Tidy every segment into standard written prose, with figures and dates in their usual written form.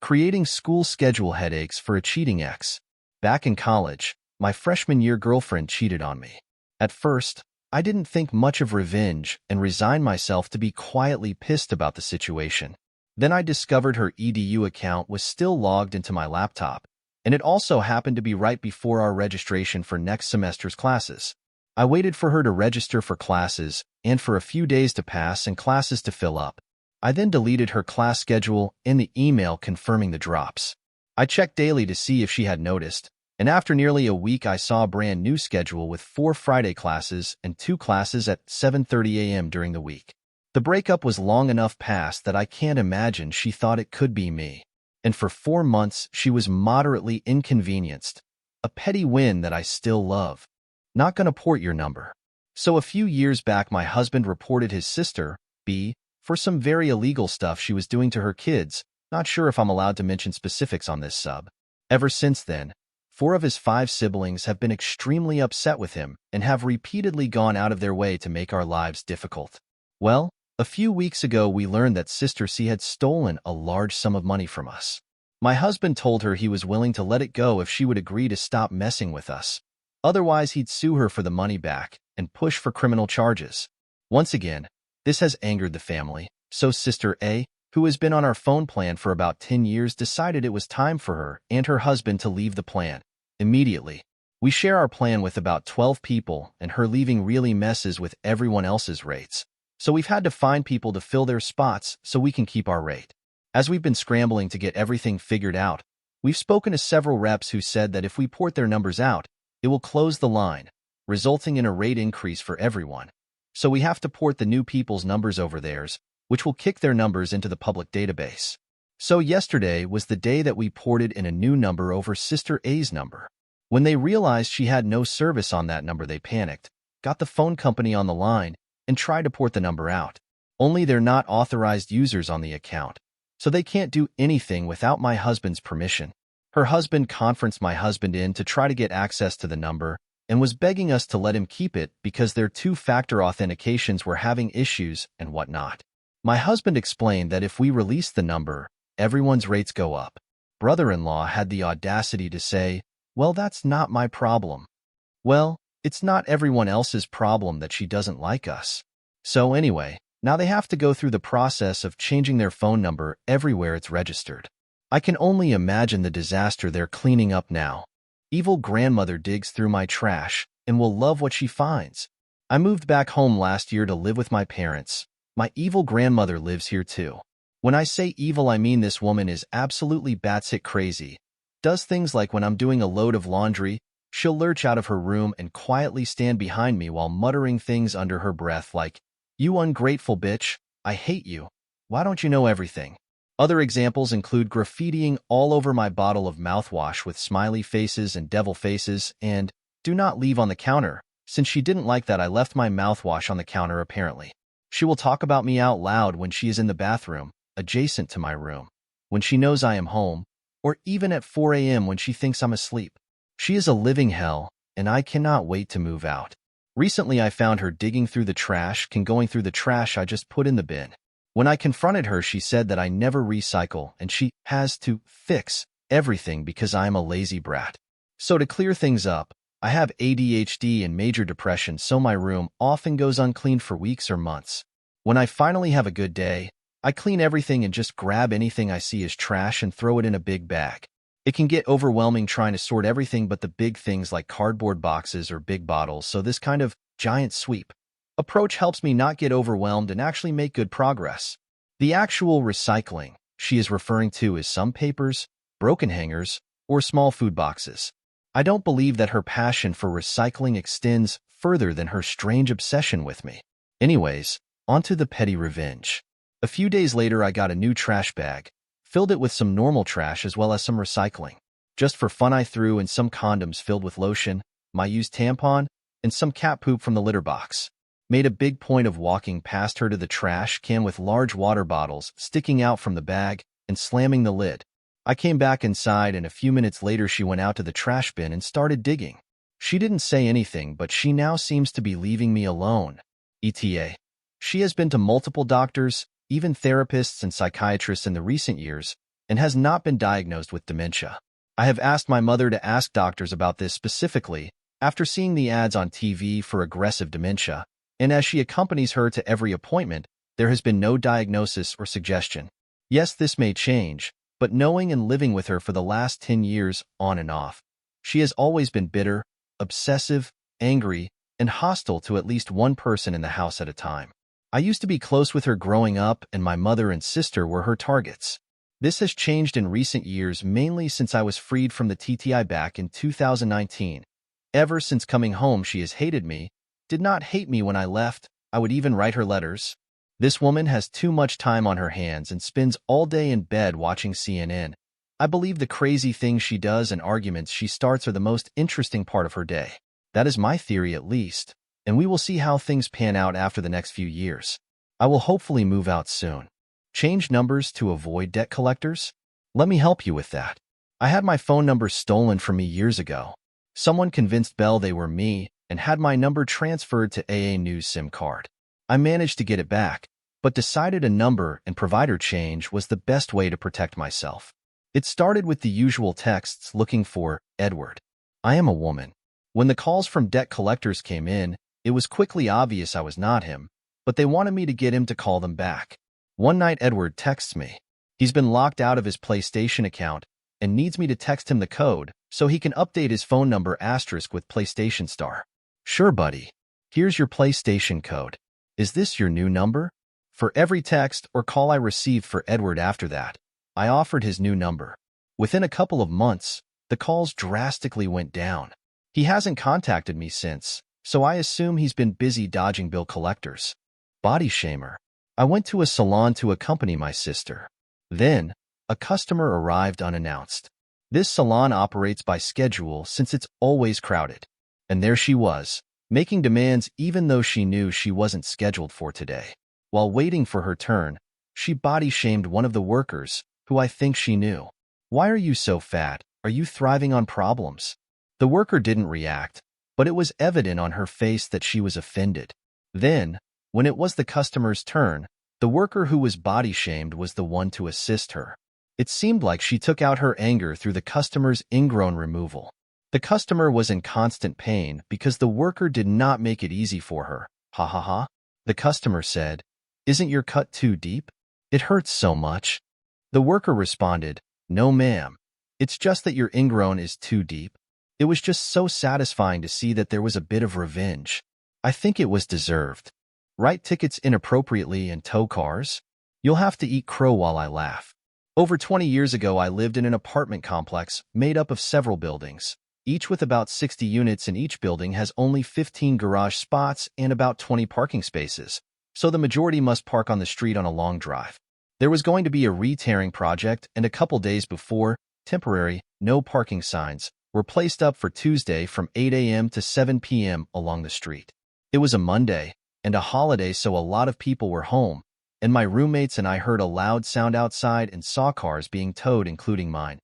Creating school schedule headaches for a cheating ex. Back in college, my freshman year girlfriend cheated on me. At first, I didn't think much of revenge and resigned myself to be quietly pissed about the situation. Then I discovered her EDU account was still logged into my laptop, and it also happened to be right before our registration for next semester's classes. I waited for her to register for classes and for a few days to pass and classes to fill up. I then deleted her class schedule and the email confirming the drops. I checked daily to see if she had noticed, and after nearly a week I saw a brand new schedule with 4 Friday classes and 2 classes at 7:30 a.m. during the week. The breakup was long enough past that I can't imagine she thought it could be me. And for 4 months she was moderately inconvenienced. A petty win that I still love. Not gonna port your number. So a few years back my husband reported his sister, B, for some very illegal stuff she was doing to her kids. Not sure if I'm allowed to mention specifics on this sub. Ever since then, 4 of his 5 siblings have been extremely upset with him and have repeatedly gone out of their way to make our lives difficult. Well, a few weeks ago we learned that Sister C had stolen a large sum of money from us. My husband told her he was willing to let it go if she would agree to stop messing with us. Otherwise he'd sue her for the money back and push for criminal charges. Once again, this has angered the family, so Sister A, who has been on our phone plan for about 10 years, decided it was time for her and her husband to leave the plan. Immediately. We share our plan with about 12 people, and her leaving really messes with everyone else's rates. So we've had to find people to fill their spots so we can keep our rate. As we've been scrambling to get everything figured out, we've spoken to several reps who said that if we port their numbers out, it will close the line, resulting in a rate increase for everyone. So we have to port the new people's numbers over theirs, which will kick their numbers into the public database. So yesterday was the day that we ported in a new number over Sister A's number. When they realized she had no service on that number, they panicked, got the phone company on the line, and tried to port the number out. Only they're not authorized users on the account, so they can't do anything without my husband's permission. Her husband conferenced my husband in to try to get access to the number and was begging us to let him keep it because their 2-factor authentications were having issues and whatnot. My husband explained that if we release the number, everyone's rates go up. Brother-in-law had the audacity to say, "Well, that's not my problem." Well, it's not everyone else's problem that she doesn't like us. So anyway, now they have to go through the process of changing their phone number everywhere it's registered. I can only imagine the disaster they're cleaning up now. Evil grandmother digs through my trash and will love what she finds. I moved back home last year to live with my parents. My evil grandmother lives here too. When I say evil, I mean this woman is absolutely batshit crazy. Does things like when I'm doing a load of laundry, she'll lurch out of her room and quietly stand behind me while muttering things under her breath like, "You ungrateful bitch, I hate you. Why don't you know everything?" Other examples include graffitiing all over my bottle of mouthwash with smiley faces and devil faces and, "Do not leave on the counter." Since she didn't like that I left my mouthwash on the counter apparently. She will talk about me out loud when she is in the bathroom, adjacent to my room, when she knows I am home, or even at 4 a.m. when she thinks I'm asleep. She is a living hell, and I cannot wait to move out. Recently I found her digging through the trash and going through the trash I just put in the bin. When I confronted her, she said that I never recycle and she has to fix everything because I am a lazy brat. So to clear things up, I have ADHD and major depression, so my room often goes uncleaned for weeks or months. When I finally have a good day, I clean everything and just grab anything I see as trash and throw it in a big bag. It can get overwhelming trying to sort everything but the big things like cardboard boxes or big bottles, so this kind of giant sweep approach helps me not get overwhelmed and actually make good progress. The actual recycling she is referring to is some papers, broken hangers, or small food boxes. I don't believe that her passion for recycling extends further than her strange obsession with me. Anyways, onto the petty revenge. A few days later I got a new trash bag, filled it with some normal trash as well as some recycling. Just for fun I threw in some condoms filled with lotion, my used tampon, and some cat poop from the litter box. Made a big point of walking past her to the trash can with large water bottles sticking out from the bag and slamming the lid. I came back inside and a few minutes later she went out to the trash bin and started digging. She didn't say anything, but she now seems to be leaving me alone. ETA. She has been to multiple doctors, even therapists and psychiatrists in the recent years, and has not been diagnosed with dementia. I have asked my mother to ask doctors about this specifically after seeing the ads on TV for aggressive dementia, and as she accompanies her to every appointment, there has been no diagnosis or suggestion. Yes, this may change, but knowing and living with her for the last 10 years on and off, she has always been bitter, obsessive, angry, and hostile to at least one person in the house at a time. I used to be close with her growing up, and my mother and sister were her targets. This has changed in recent years, mainly since I was freed from the TTI back in 2019. Ever since coming home, she has hated me, did not hate me when I left. I would even write her letters. This woman has too much time on her hands and spends all day in bed watching CNN. I believe the crazy things she does and arguments she starts are the most interesting part of her day. That is my theory at least, and we will see how things pan out after the next few years. I will hopefully move out soon. Change numbers to avoid debt collectors? Let me help you with that. I had my phone number stolen from me years ago. Someone convinced Bell they were me and had my number transferred to AA News SIM card. I managed to get it back, but decided a number and provider change was the best way to protect myself. It started with the usual texts looking for Edward. I am a woman. When the calls from debt collectors came in, it was quickly obvious I was not him, but they wanted me to get him to call them back. One night Edward texts me. He's been locked out of his PlayStation account and needs me to text him the code so he can update his phone number * with PlayStation Star. Sure, buddy. Here's your PlayStation code. Is this your new number? For every text or call I received for Edward after that, I offered his new number. Within a couple of months, the calls drastically went down. He hasn't contacted me since, so I assume he's been busy dodging bill collectors. Body shamer. I went to a salon to accompany my sister. Then, a customer arrived unannounced. This salon operates by schedule since it's always crowded. And there she was, making demands even though she knew she wasn't scheduled for today. While waiting for her turn, she body shamed one of the workers, who I think she knew. Why are you so fat? Are you thriving on problems? The worker didn't react, but it was evident on her face that she was offended. Then, when it was the customer's turn, the worker who was body shamed was the one to assist her. It seemed like she took out her anger through the customer's ingrown removal. The customer was in constant pain because the worker did not make it easy for her. Ha ha ha. The customer said, "Isn't your cut too deep? It hurts so much." The worker responded, "No, ma'am. It's just that your ingrown is too deep." It was just so satisfying to see that there was a bit of revenge. I think it was deserved. Write tickets inappropriately and tow cars? You'll have to eat crow while I laugh. Over 20 years ago, I lived in an apartment complex made up of several buildings, each with about 60 units, and each building has only 15 garage spots and about 20 parking spaces, so the majority must park on the street on a long drive. There was going to be a re-tearing project, and a couple days before, temporary, no parking signs were placed up for Tuesday from 8 a.m. to 7 p.m. along the street. It was a Monday and a holiday, so a lot of people were home, and my roommates and I heard a loud sound outside and saw cars being towed, including mine,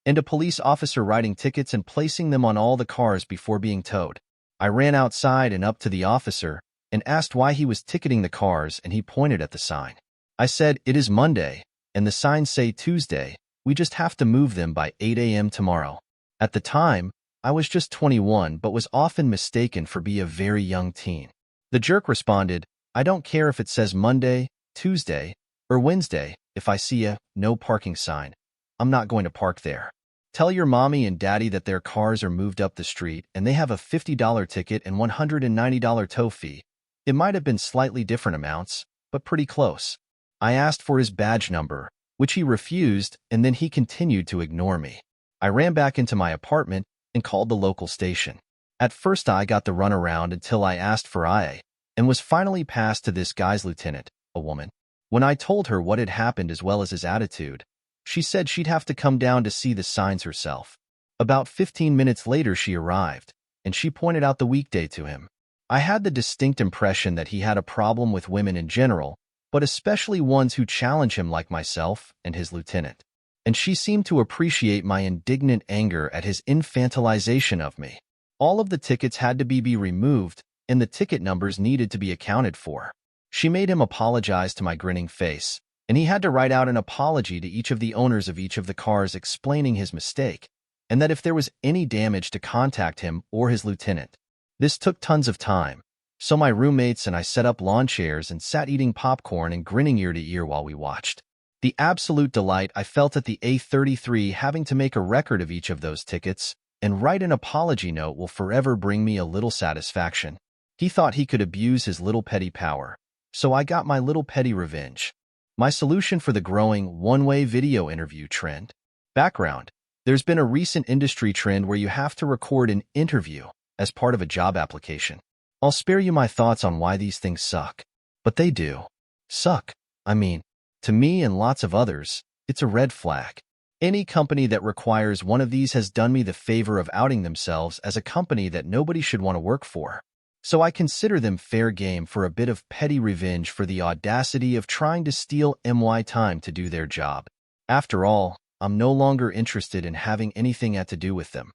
and a police officer writing tickets and placing them on all the cars before being towed. I ran outside and up to the officer and asked why he was ticketing the cars, and he pointed at the sign. I said, "It is Monday, and the signs say Tuesday. We just have to move them by 8 a.m. tomorrow." At the time, I was just 21 but was often mistaken for being a very young teen. The jerk responded, "I don't care if it says Monday, Tuesday, or Wednesday. If I see a no parking sign, I'm not going to park there. Tell your mommy and daddy that their cars are moved up the street and they have a $50 ticket and $190 tow fee." It might have been slightly different amounts, but pretty close. I asked for his badge number, which he refused, and then he continued to ignore me. I ran back into my apartment and called the local station. At first I got the runaround until I asked for IA, and was finally passed to this guy's lieutenant, a woman. When I told her what had happened as well as his attitude, she said she'd have to come down to see the signs herself. About 15 minutes later she arrived, and she pointed out the weekday to him. I had the distinct impression that he had a problem with women in general, but especially ones who challenge him like myself and his lieutenant. And she seemed to appreciate my indignant anger at his infantilization of me. All of the tickets had to be removed, and the ticket numbers needed to be accounted for. She made him apologize to my grinning face, and he had to write out an apology to each of the owners of each of the cars explaining his mistake, and that if there was any damage to contact him or his lieutenant. This took tons of time, so my roommates and I set up lawn chairs and sat eating popcorn and grinning ear to ear while we watched. The absolute delight I felt at the A33 having to make a record of each of those tickets and write an apology note will forever bring me a little satisfaction. He thought he could abuse his little petty power, so I got my little petty revenge. My solution for the growing one-way video interview trend. Background. There's been a recent industry trend where you have to record an interview as part of a job application. I'll spare you my thoughts on why these things suck. But they do. Suck. I mean, to me and lots of others, it's a red flag. Any company that requires one of these has done me the favor of outing themselves as a company that nobody should want to work for. So I consider them fair game for a bit of petty revenge for the audacity of trying to steal my time to do their job. After all, I'm no longer interested in having anything to do with them.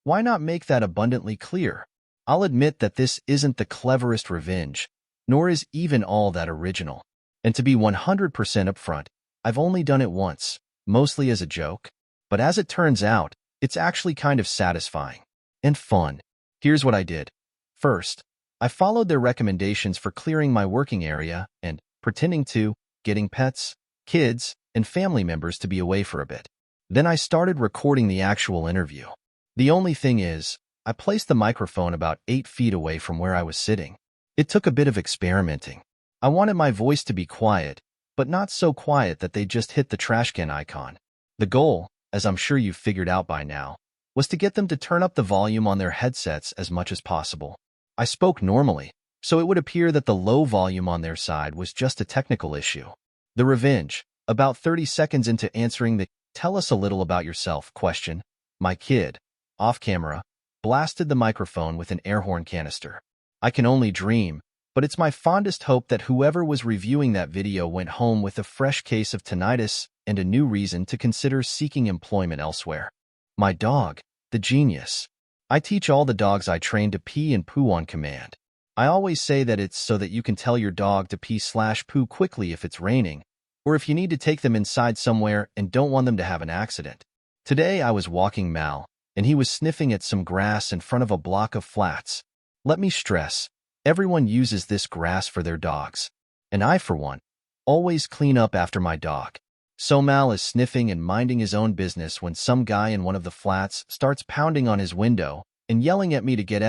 Why not make that abundantly clear? I'll admit that this isn't the cleverest revenge, nor is even all that original. And to be 100% upfront, I've only done it once, mostly as a joke. But as it turns out, it's actually kind of satisfying and fun. Here's what I did. First, I followed their recommendations for clearing my working area and pretending to, getting pets, kids, and family members to be away for a bit. Then I started recording the actual interview. The only thing is, I placed the microphone about 8 feet away from where I was sitting. It took a bit of experimenting. I wanted my voice to be quiet, but not so quiet that they just hit the trash can icon. The goal, as I'm sure you've figured out by now, was to get them to turn up the volume on their headsets as much as possible. I spoke normally, so it would appear that the low volume on their side was just a technical issue. The revenge. About 30 seconds into answering the "tell us a little about yourself" question, my kid, off camera, blasted the microphone with an air horn canister. I can only dream, but it's my fondest hope that whoever was reviewing that video went home with a fresh case of tinnitus and a new reason to consider seeking employment elsewhere. My dog, the genius. I teach all the dogs I train to pee and poo on command. I always say that it's so that you can tell your dog to pee/poo quickly if it's raining, or if you need to take them inside somewhere and don't want them to have an accident. Today I was walking Mal, and he was sniffing at some grass in front of a block of flats. Let me stress, everyone uses this grass for their dogs. And I, for one, always clean up after my dog. So Mal is sniffing and minding his own business when some guy in one of the flats starts pounding on his window and yelling at me to get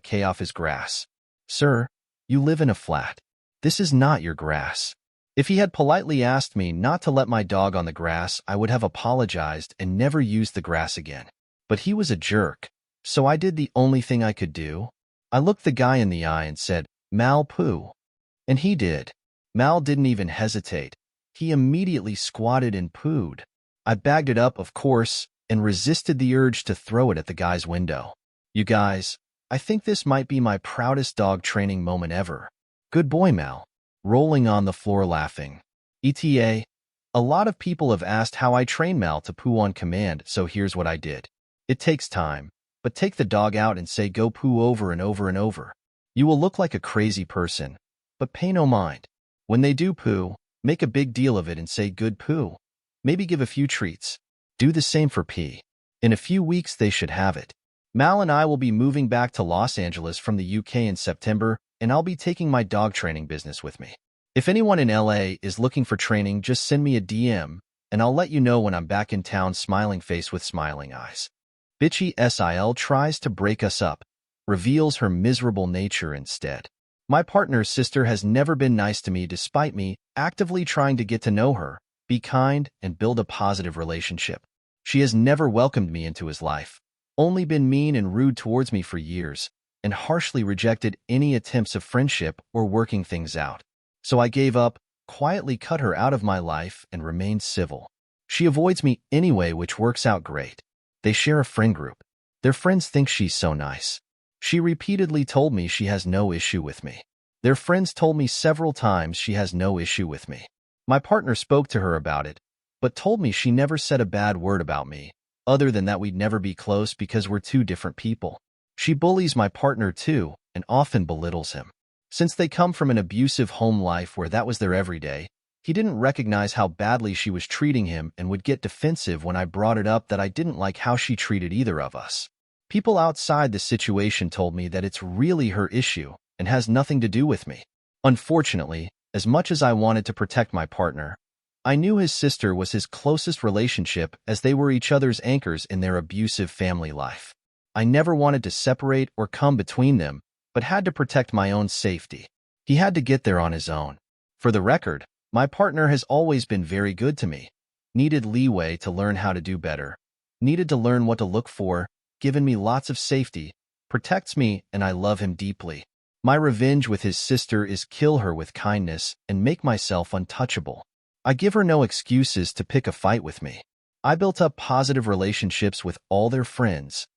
#K off his grass. Sir, you live in a flat. This is not your grass. If he had politely asked me not to let my dog on the grass, I would have apologized and never used the grass again. But he was a jerk, so I did the only thing I could do. I looked the guy in the eye and said, "Mal, poo." And he did. Mal didn't even hesitate. He immediately squatted and pooed. I bagged it up, of course, and resisted the urge to throw it at the guy's window. You guys, I think this might be my proudest dog training moment ever. Good boy, Mal. Rolling on the floor laughing. ETA. A lot of people have asked how I train Mal to poo on command, so here's what I did. It takes time, but take the dog out and say go poo over and over and over. You will look like a crazy person, but pay no mind. When they do poo, make a big deal of it and say good poo. Maybe give a few treats. Do the same for pee. In a few weeks they should have it. Mal and I will be moving back to Los Angeles from the UK in September, and I'll be taking my dog training business with me. If anyone in LA is looking for training, just send me a DM, and I'll let you know when I'm back in town. Smiling face with smiling eyes. Bitchy SIL tries to break us up, reveals her miserable nature instead. My partner's sister has never been nice to me despite me actively trying to get to know her, be kind, and build a positive relationship. She has never welcomed me into his life, only been mean and rude towards me for years, and harshly rejected any attempts of friendship or working things out. So I gave up, quietly cut her out of my life, and remained civil. She avoids me anyway, which works out great. They share a friend group. Their friends think she's so nice. She repeatedly told me she has no issue with me. Their friends told me several times she has no issue with me. My partner spoke to her about it, but told me she never said a bad word about me, other than that we'd never be close because we're two different people. She bullies my partner too, and often belittles him. Since they come from an abusive home life where that was their everyday, He didn't recognize how badly she was treating him and would get defensive when I brought it up that I didn't like how she treated either of us. People outside the situation told me that it's really her issue and has nothing to do with me. Unfortunately, as much as I wanted to protect my partner, I knew his sister was his closest relationship as they were each other's anchors in their abusive family life. I never wanted to separate or come between them, but had to protect my own safety. He had to get there on his own. For the record, my partner has always been very good to me. Needed leeway to learn how to do better. Needed to learn what to look for, given me lots of safety, protects me, and I love him deeply. My revenge with his sister is kill her with kindness and make myself untouchable. I give her no excuses to pick a fight with me. I built up positive relationships with all their friends'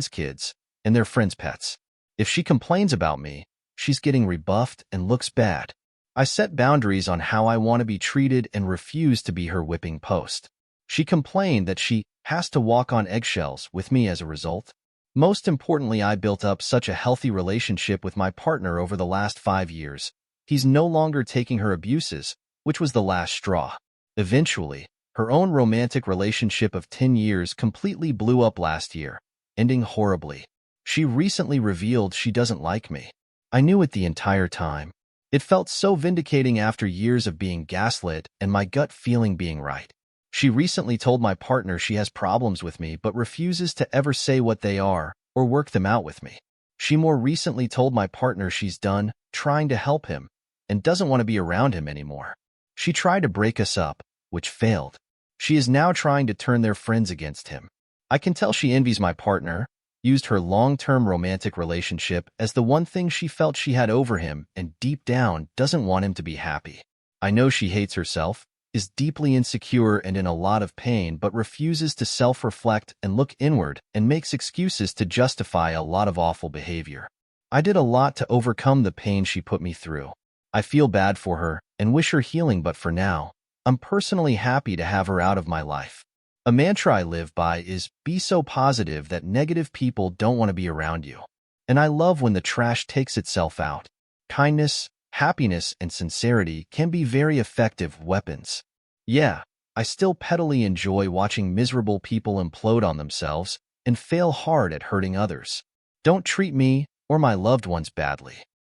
kids, and their friends' pets. If she complains about me, she's getting rebuffed and looks bad. I set boundaries on how I want to be treated and refuse to be her whipping post. She complained that she has to walk on eggshells with me as a result. Most importantly, I built up such a healthy relationship with my partner over the last 5 years. He's no longer taking her abuses, which was the last straw. Eventually, her own romantic relationship of 10 years completely blew up last year, ending horribly. She recently revealed she doesn't like me. I knew it the entire time. It felt so vindicating after years of being gaslit and my gut feeling being right. She recently told my partner she has problems with me but refuses to ever say what they are or work them out with me. She more recently told my partner she's done trying to help him and doesn't want to be around him anymore. She tried to break us up, which failed. She is now trying to turn their friends against him. I can tell she envies my partner, used her long-term romantic relationship as the one thing she felt she had over him and deep down doesn't want him to be happy. I know she hates herself, is deeply insecure and in a lot of pain but refuses to self-reflect and look inward and makes excuses to justify a lot of awful behavior. I did a lot to overcome the pain she put me through. I feel bad for her and wish her healing, but for now, I'm personally happy to have her out of my life. A mantra I live by is, be so positive that negative people don't want to be around you. And I love when the trash takes itself out. Kindness, happiness, and sincerity can be very effective weapons. Yeah, I still pettily enjoy watching miserable people implode on themselves and fail hard at hurting others. Don't treat me or my loved ones badly.